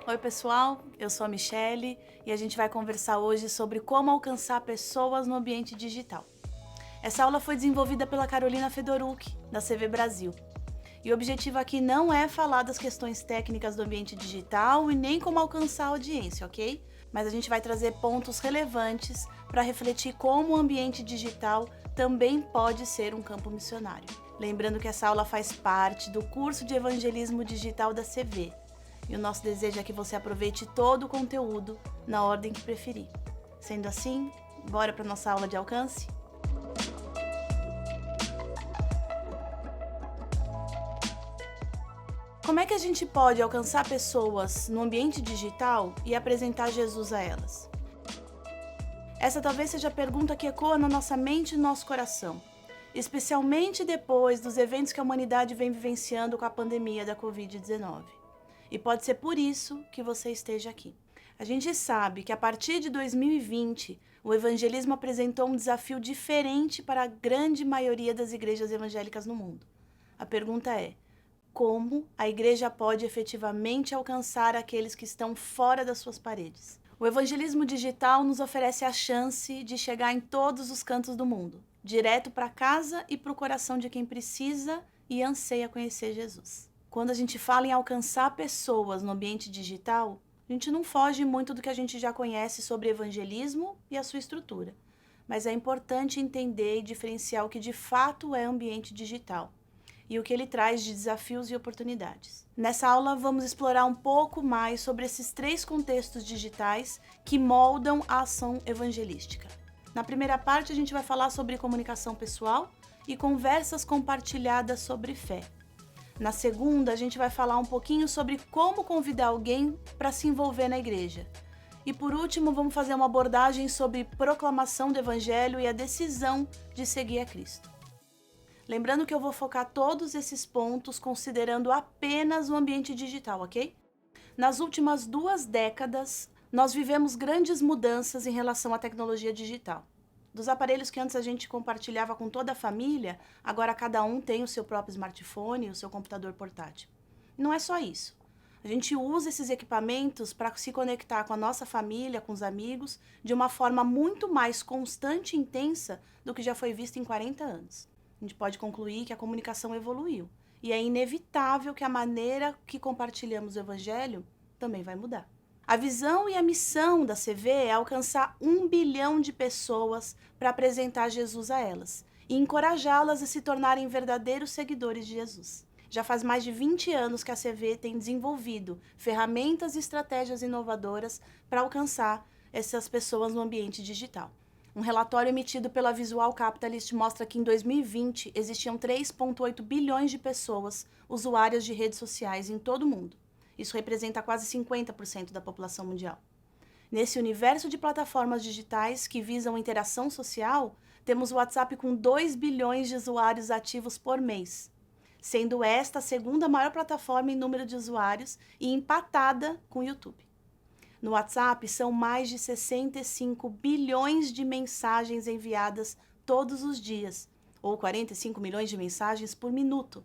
Oi, pessoal, eu sou a Michele e a gente vai conversar hoje sobre como alcançar pessoas no ambiente digital. Essa aula foi desenvolvida pela Carolina Fedoruk, da CV Brasil. E o objetivo aqui não é falar das questões técnicas do ambiente digital e nem como alcançar a audiência, ok? Mas a gente vai trazer pontos relevantes para refletir como o ambiente digital também pode ser um campo missionário. Lembrando que essa aula faz parte do curso de evangelismo digital da CV. E o nosso desejo é que você aproveite todo o conteúdo na ordem que preferir. Sendo assim, bora para nossa aula de alcance? Como é que a gente pode alcançar pessoas no ambiente digital e apresentar Jesus a elas? Essa talvez seja a pergunta que ecoa na nossa mente e no nosso coração, especialmente depois dos eventos que a humanidade vem vivenciando com a pandemia da Covid-19. E pode ser por isso que você esteja aqui. A gente sabe que a partir de 2020, o evangelismo apresentou um desafio diferente para a grande maioria das igrejas evangélicas no mundo. A pergunta é: como a igreja pode efetivamente alcançar aqueles que estão fora das suas paredes? O evangelismo digital nos oferece a chance de chegar em todos os cantos do mundo, direto para casa e para o coração de quem precisa e anseia conhecer Jesus. Quando a gente fala em alcançar pessoas no ambiente digital, a gente não foge muito do que a gente já conhece sobre evangelismo e a sua estrutura. Mas é importante entender e diferenciar o que de fato é ambiente digital e o que ele traz de desafios e oportunidades. Nessa aula, vamos explorar um pouco mais sobre esses três contextos digitais que moldam a ação evangelística. Na primeira parte, a gente vai falar sobre comunicação pessoal e conversas compartilhadas sobre fé. Na segunda, a gente vai falar um pouquinho sobre como convidar alguém para se envolver na igreja. E por último, vamos fazer uma abordagem sobre proclamação do evangelho e a decisão de seguir a Cristo. Lembrando que eu vou focar todos esses pontos considerando apenas o ambiente digital, ok? Nas últimas 2 décadas, nós vivemos grandes mudanças em relação à tecnologia digital. Dos aparelhos que antes a gente compartilhava com toda a família, agora cada um tem o seu próprio smartphone e o seu computador portátil. E não é só isso. A gente usa esses equipamentos para se conectar com a nossa família, com os amigos, de uma forma muito mais constante e intensa do que já foi visto em 40 anos. A gente pode concluir que a comunicação evoluiu. E é inevitável que a maneira que compartilhamos o evangelho também vai mudar. A visão e a missão da CV é alcançar 1 bilhão de pessoas para apresentar Jesus a elas e encorajá-las a se tornarem verdadeiros seguidores de Jesus. Já faz mais de 20 anos que a CV tem desenvolvido ferramentas e estratégias inovadoras para alcançar essas pessoas no ambiente digital. Um relatório emitido pela Visual Capitalist mostra que em 2020 existiam 3,8 bilhões de pessoas usuárias de redes sociais em todo o mundo. Isso representa quase 50% da população mundial. Nesse universo de plataformas digitais que visam interação social, temos o WhatsApp com 2 bilhões de usuários ativos por mês, sendo esta a segunda maior plataforma em número de usuários e empatada com o YouTube. No WhatsApp, são mais de 65 bilhões de mensagens enviadas todos os dias, ou 45 milhões de mensagens por minuto.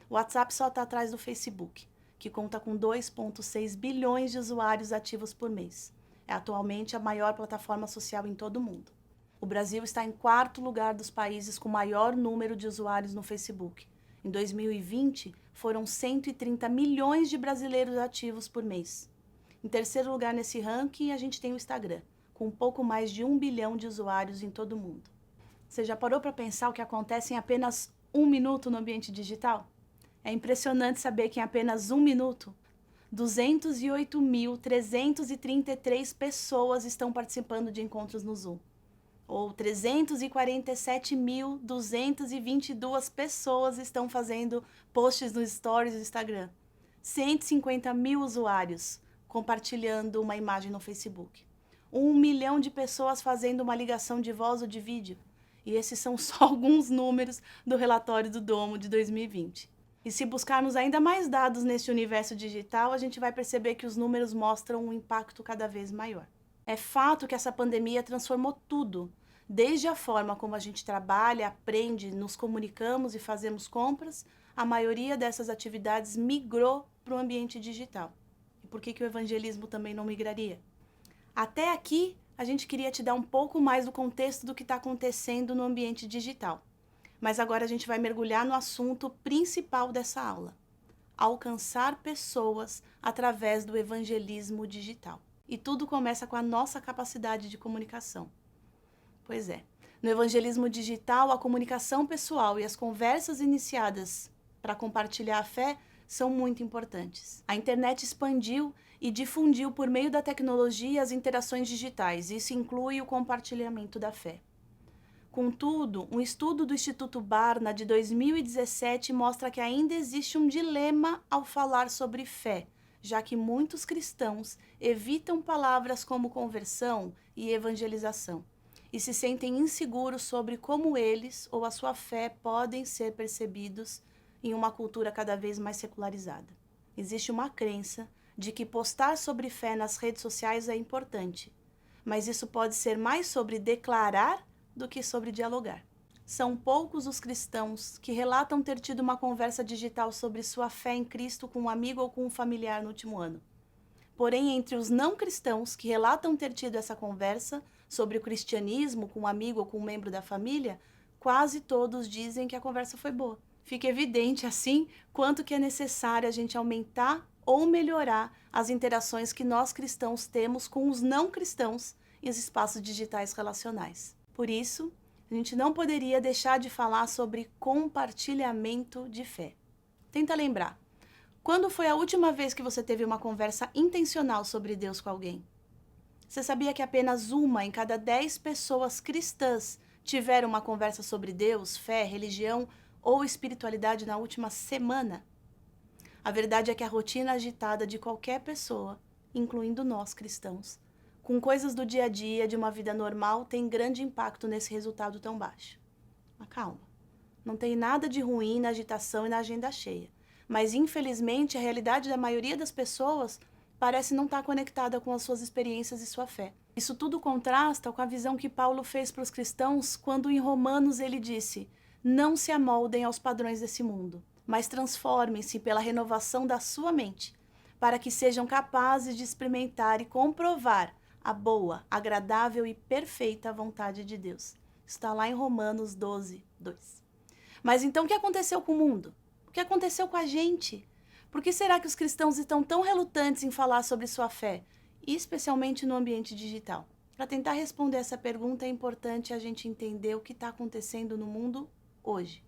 O WhatsApp só está atrás do Facebook, que conta com 2,6 bilhões de usuários ativos por mês. É atualmente a maior plataforma social em todo o mundo. O Brasil está em 4º lugar dos países com maior número de usuários no Facebook. Em 2020, foram 130 milhões de brasileiros ativos por mês. Em 3º lugar nesse ranking, a gente tem o Instagram, com um pouco mais de 1 bilhão de usuários em todo o mundo. Você já parou para pensar o que acontece em apenas 1 minuto no ambiente digital? É impressionante saber que em apenas 1 minuto, 208.333 pessoas estão participando de encontros no Zoom. Ou 347.222 pessoas estão fazendo posts nos stories do Instagram. 150 mil usuários compartilhando uma imagem no Facebook. 1 milhão de pessoas fazendo uma ligação de voz ou de vídeo. E esses são só alguns números do relatório do Domo de 2020. E se buscarmos ainda mais dados nesse universo digital, a gente vai perceber que os números mostram um impacto cada vez maior. É fato que essa pandemia transformou tudo, desde a forma como a gente trabalha, aprende, nos comunicamos e fazemos compras, a maioria dessas atividades migrou para o ambiente digital. por que o evangelismo também não migraria? Até aqui, a gente queria te dar um pouco mais do contexto do que está acontecendo no ambiente digital. Mas agora a gente vai mergulhar no assunto principal dessa aula: alcançar pessoas através do evangelismo digital. E tudo começa com a nossa capacidade de comunicação. Pois é, no evangelismo digital, a comunicação pessoal e as conversas iniciadas para compartilhar a fé são muito importantes. A internet expandiu e difundiu por meio da tecnologia as interações digitais. Isso inclui o compartilhamento da fé. Contudo, um estudo do Instituto Barna de 2017 mostra que ainda existe um dilema ao falar sobre fé, já que muitos cristãos evitam palavras como conversão e evangelização e se sentem inseguros sobre como eles ou a sua fé podem ser percebidos em uma cultura cada vez mais secularizada. Existe uma crença de que postar sobre fé nas redes sociais é importante, mas isso pode ser mais sobre declarar do que sobre dialogar. São poucos os cristãos que relatam ter tido uma conversa digital sobre sua fé em Cristo com um amigo ou com um familiar no último ano. Porém, entre os não cristãos que relatam ter tido essa conversa sobre o cristianismo com um amigo ou com um membro da família, quase todos dizem que a conversa foi boa. Fica evidente, assim, quanto que é necessário a gente aumentar ou melhorar as interações que nós cristãos temos com os não cristãos em espaços digitais relacionais. Por isso, a gente não poderia deixar de falar sobre compartilhamento de fé. Tenta lembrar, quando foi a última vez que você teve uma conversa intencional sobre Deus com alguém? Você sabia que apenas uma em cada 10 pessoas cristãs tiveram uma conversa sobre Deus, fé, religião ou espiritualidade na última semana? A verdade é que a rotina agitada de qualquer pessoa, incluindo nós cristãos, com coisas do dia a dia, de uma vida normal, tem grande impacto nesse resultado tão baixo. Mas calma, não tem nada de ruim na agitação e na agenda cheia. Mas, infelizmente, a realidade da maioria das pessoas parece não estar conectada com as suas experiências e sua fé. Isso tudo contrasta com a visão que Paulo fez para os cristãos quando em Romanos ele disse: não se amoldem aos padrões desse mundo, mas transformem-se pela renovação da sua mente, para que sejam capazes de experimentar e comprovar a boa, agradável e perfeita vontade de Deus. Está lá em Romanos 12, 2. Mas então o que aconteceu com o mundo? O que aconteceu com a gente? Por que será que os cristãos estão tão relutantes em falar sobre sua fé, e especialmente no ambiente digital? Para tentar responder essa pergunta é importante a gente entender o que está acontecendo no mundo hoje.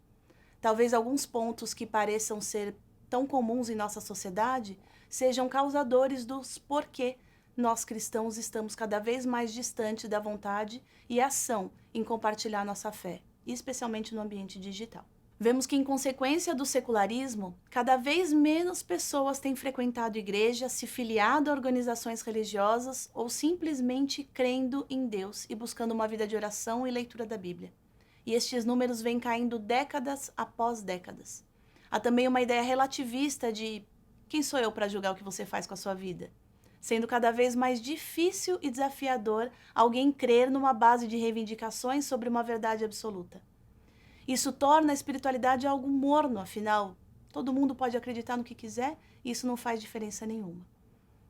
Talvez alguns pontos que pareçam ser tão comuns em nossa sociedade sejam causadores dos porquê nós cristãos estamos cada vez mais distantes da vontade e ação em compartilhar nossa fé, especialmente no ambiente digital. Vemos que, em consequência do secularismo, cada vez menos pessoas têm frequentado igrejas, se filiado a organizações religiosas ou simplesmente crendo em Deus e buscando uma vida de oração e leitura da Bíblia. E estes números vêm caindo décadas após décadas. Há também uma ideia relativista de quem sou eu para julgar o que você faz com a sua vida? Sendo cada vez mais difícil e desafiador alguém crer numa base de reivindicações sobre uma verdade absoluta. Isso torna a espiritualidade algo morno, afinal, todo mundo pode acreditar no que quiser e isso não faz diferença nenhuma.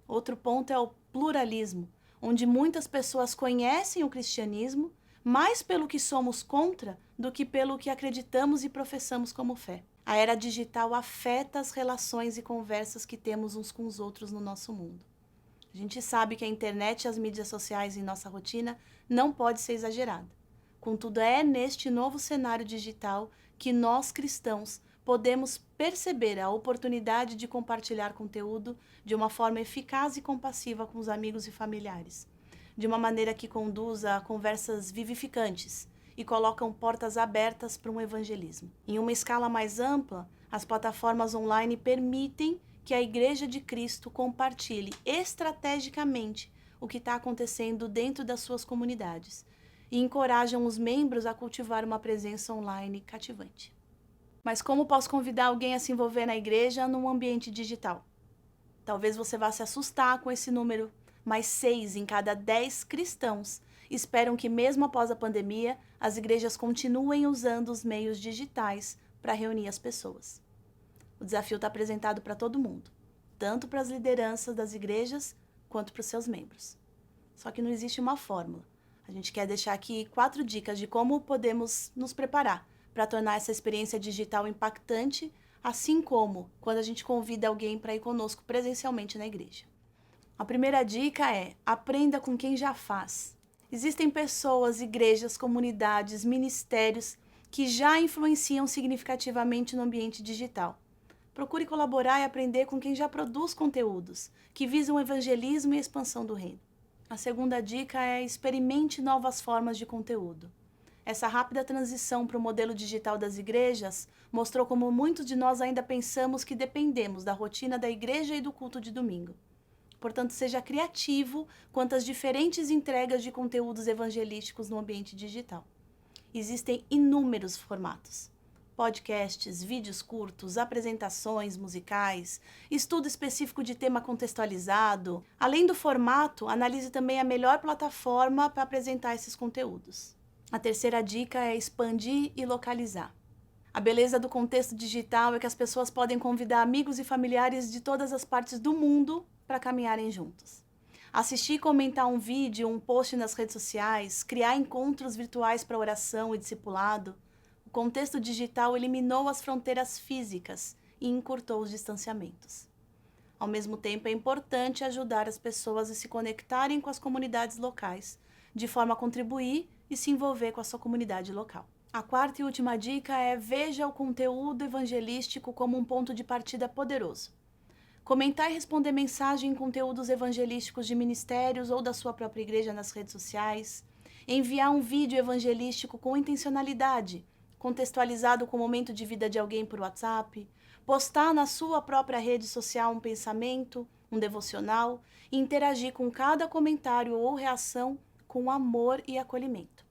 Outro ponto é o pluralismo, onde muitas pessoas conhecem o cristianismo mais pelo que somos contra do que pelo que acreditamos e professamos como fé. A era digital afeta as relações e conversas que temos uns com os outros no nosso mundo. A gente sabe que a internet e as mídias sociais em nossa rotina não pode ser exagerada. Contudo, é neste novo cenário digital que nós cristãos podemos perceber a oportunidade de compartilhar conteúdo de uma forma eficaz e compassiva com os amigos e familiares, de uma maneira que conduza a conversas vivificantes e colocam portas abertas para um evangelismo. Em uma escala mais ampla, as plataformas online permitem que a Igreja de Cristo compartilhe estrategicamente o que está acontecendo dentro das suas comunidades e encorajam os membros a cultivar uma presença online cativante. Mas como posso convidar alguém a se envolver na igreja num ambiente digital? Talvez você vá se assustar com esse número, mas 6 em cada 10 cristãos esperam que mesmo após a pandemia, as igrejas continuem usando os meios digitais para reunir as pessoas. O desafio está apresentado para todo mundo. tanto para as lideranças das igrejas quanto para os seus membros. Só que não existe uma fórmula. A gente quer deixar aqui 4 dicas de como podemos nos preparar para tornar essa experiência digital impactante, assim como quando a gente convida alguém para ir conosco presencialmente na igreja. A primeira dica é: aprenda com quem já faz. Existem pessoas, igrejas, comunidades, ministérios que já influenciam significativamente no ambiente digital. Procure colaborar e aprender com quem já produz conteúdos que visam o evangelismo e a expansão do reino. A segunda dica é: experimente novas formas de conteúdo. Essa rápida transição para o modelo digital das igrejas mostrou como muitos de nós ainda pensamos que dependemos da rotina da igreja e do culto de domingo. Portanto, seja criativo quanto às diferentes entregas de conteúdos evangelísticos no ambiente digital. Existem inúmeros formatos: podcasts, vídeos curtos, apresentações musicais, estudo específico de tema contextualizado. Além do formato, analise também a melhor plataforma para apresentar esses conteúdos. A terceira dica é expandir e localizar. A beleza do contexto digital é que as pessoas podem convidar amigos e familiares de todas as partes do mundo para caminharem juntos. Assistir e comentar um vídeo, um post nas redes sociais, criar encontros virtuais para oração e discipulado. O contexto digital eliminou as fronteiras físicas e encurtou os distanciamentos. Ao mesmo tempo, é importante ajudar as pessoas a se conectarem com as comunidades locais, de forma a contribuir e se envolver com a sua comunidade local. A quarta e última dica é: veja o conteúdo evangelístico como um ponto de partida poderoso. Comentar e responder mensagem em conteúdos evangelísticos de ministérios ou da sua própria igreja nas redes sociais. Enviar um vídeo evangelístico com intencionalidade, contextualizado com o momento de vida de alguém por WhatsApp. Postar na sua própria rede social um pensamento, um devocional e interagir com cada comentário ou reação com amor e acolhimento.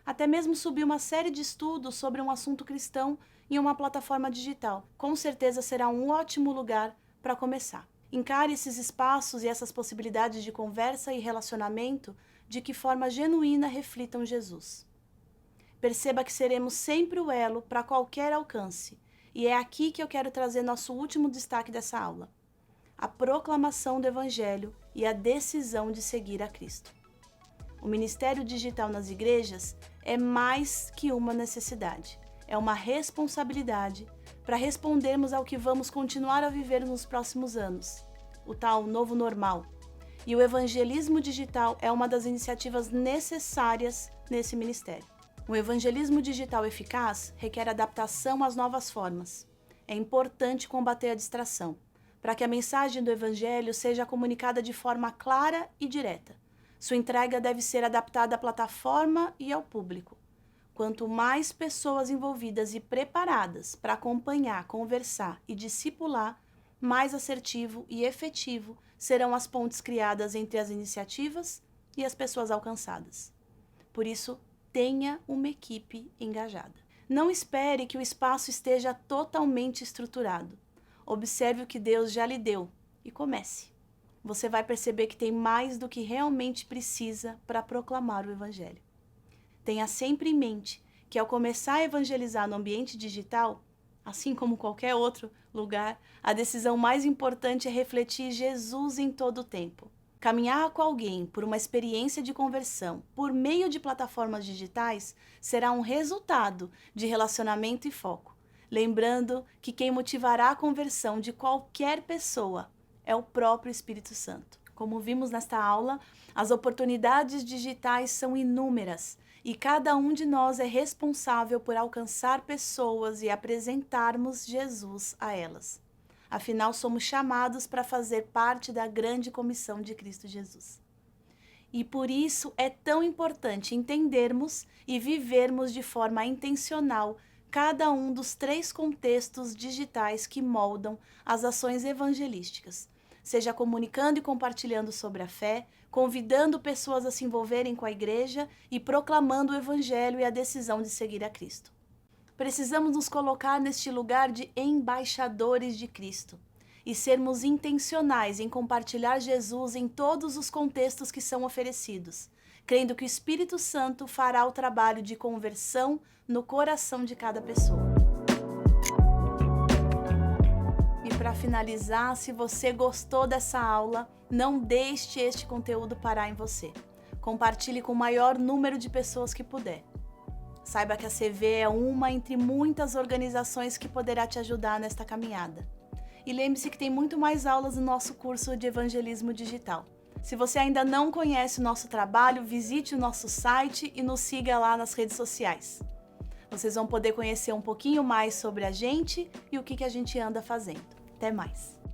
Até mesmo subir uma série de estudos sobre um assunto cristão em uma plataforma digital. Com certeza será um ótimo lugar para começar. Encare esses espaços e essas possibilidades de conversa e relacionamento de que forma genuína reflitam Jesus. Perceba que seremos sempre o elo para qualquer alcance, e é aqui que eu quero trazer nosso último destaque dessa aula: a proclamação do Evangelho e a decisão de seguir a Cristo. O ministério digital nas igrejas é mais que uma necessidade, é uma responsabilidade para respondermos ao que vamos continuar a viver nos próximos anos, o tal novo normal. E o evangelismo digital é uma das iniciativas necessárias nesse ministério. O evangelismo digital eficaz requer adaptação às novas formas. É importante combater a distração, para que a mensagem do evangelho seja comunicada de forma clara e direta. Sua entrega deve ser adaptada à plataforma e ao público. Quanto mais pessoas envolvidas e preparadas para acompanhar, conversar e discipular, mais assertivo e efetivo serão as pontes criadas entre as iniciativas e as pessoas alcançadas. Por isso, tenha uma equipe engajada. Não espere que o espaço esteja totalmente estruturado. Observe o que Deus já lhe deu e comece. Você vai perceber que tem mais do que realmente precisa para proclamar o Evangelho. Tenha sempre em mente que, ao começar a evangelizar no ambiente digital, assim como qualquer outro lugar, a decisão mais importante é refletir Jesus em todo o tempo. Caminhar com alguém por uma experiência de conversão por meio de plataformas digitais será um resultado de relacionamento e foco. Lembrando que quem motivará a conversão de qualquer pessoa é o próprio Espírito Santo. Como vimos nesta aula, as oportunidades digitais são inúmeras e cada um de nós é responsável por alcançar pessoas e apresentarmos Jesus a elas. Afinal, somos chamados para fazer parte da grande comissão de Cristo Jesus. E por isso é tão importante entendermos e vivermos de forma intencional cada um dos 3 contextos digitais que moldam as ações evangelísticas, seja comunicando e compartilhando sobre a fé, convidando pessoas a se envolverem com a igreja e proclamando o Evangelho e a decisão de seguir a Cristo. Precisamos nos colocar neste lugar de embaixadores de Cristo e sermos intencionais em compartilhar Jesus em todos os contextos que são oferecidos, crendo que o Espírito Santo fará o trabalho de conversão no coração de cada pessoa. E para finalizar, se você gostou dessa aula, não deixe este conteúdo parar em você. Compartilhe com o maior número de pessoas que puder. Saiba que a CV é uma entre muitas organizações que poderá te ajudar nesta caminhada. E lembre-se que tem muito mais aulas no nosso curso de Evangelismo Digital. Se você ainda não conhece o nosso trabalho, visite o nosso site e nos siga lá nas redes sociais. Vocês vão poder conhecer um pouquinho mais sobre a gente e o que a gente anda fazendo. Até mais!